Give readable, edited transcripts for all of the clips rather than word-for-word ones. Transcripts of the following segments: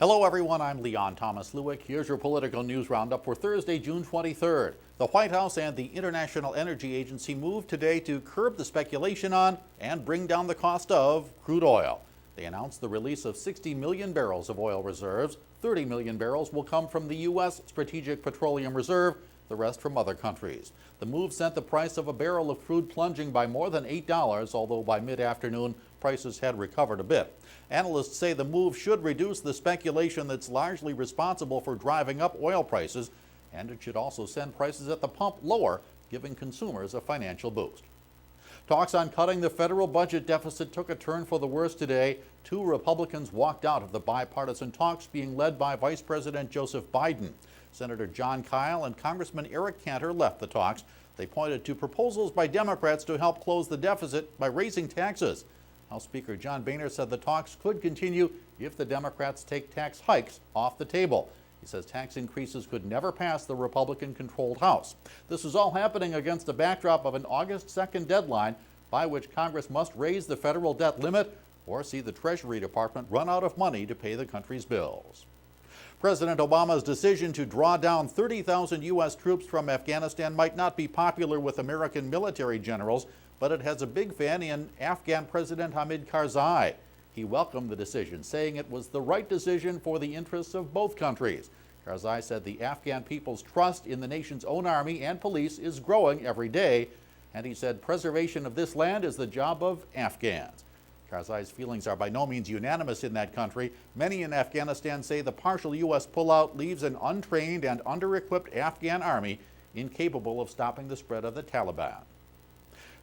Hello everyone, I'm Leon Thomas Lewick. Here's your political news roundup for Thursday, June 23rd. The White House and the International Energy Agency moved today to curb the speculation on and bring down the cost of crude oil. They announced the release of 60 million barrels of oil reserves. 30 million barrels will come from the U.S. Strategic Petroleum Reserve, the rest from other countries. The move sent the price of a barrel of crude plunging by more than $8, although by mid-afternoon prices had recovered a bit. Analysts say the move should reduce the speculation that's largely responsible for driving up oil prices, and it should also send prices at the pump lower, giving consumers a financial boost. Talks on cutting the federal budget deficit took a turn for the worse today. Two Republicans walked out of the bipartisan talks being led by Vice President Joseph Biden. Senator John Kyle and Congressman Eric Cantor left the talks. They pointed to proposals by Democrats to help close the deficit by raising taxes. House Speaker John Boehner said the talks could continue if the Democrats take tax hikes off the table. He says tax increases could never pass the Republican-controlled House. This is all happening against the backdrop of an August 2nd deadline by which Congress must raise the federal debt limit or see the Treasury Department run out of money to pay the country's bills. President Obama's decision to draw down 30,000 U.S. troops from Afghanistan might not be popular with American military generals, but it has a big fan in Afghan President Karzai. He welcomed the decision, saying it was the right decision for the interests of both countries. Karzai said the Afghan people's trust in the nation's own army and police is growing every day, and he said preservation of this land is the job of Afghans. Karzai's feelings are by no means unanimous in that country. Many in Afghanistan say the partial U.S. pullout leaves an untrained and under-equipped Afghan army incapable of stopping the spread of the Taliban.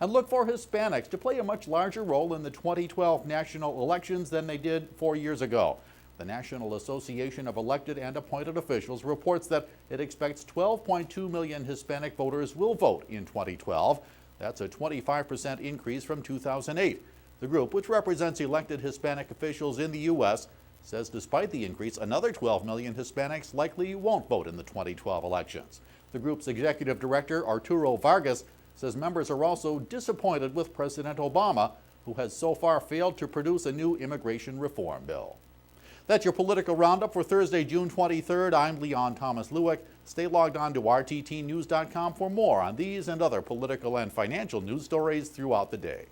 And look for Hispanics to play a much larger role in the 2012 national elections than they did 4 years ago. The National Association of Elected and Appointed Officials reports that it expects 12.2 million Hispanic voters will vote in 2012. That's a 25% increase from 2008. The group, which represents elected Hispanic officials in the U.S., says despite the increase, another 12 million Hispanics likely won't vote in the 2012 elections. The group's executive director, Arturo Vargas, says members are also disappointed with President Obama, who has so far failed to produce a new immigration reform bill. That's your political roundup for Thursday, June 23rd. I'm Leon Thomas Lewick. Stay logged on to rttnews.com for more on these and other political and financial news stories throughout the day.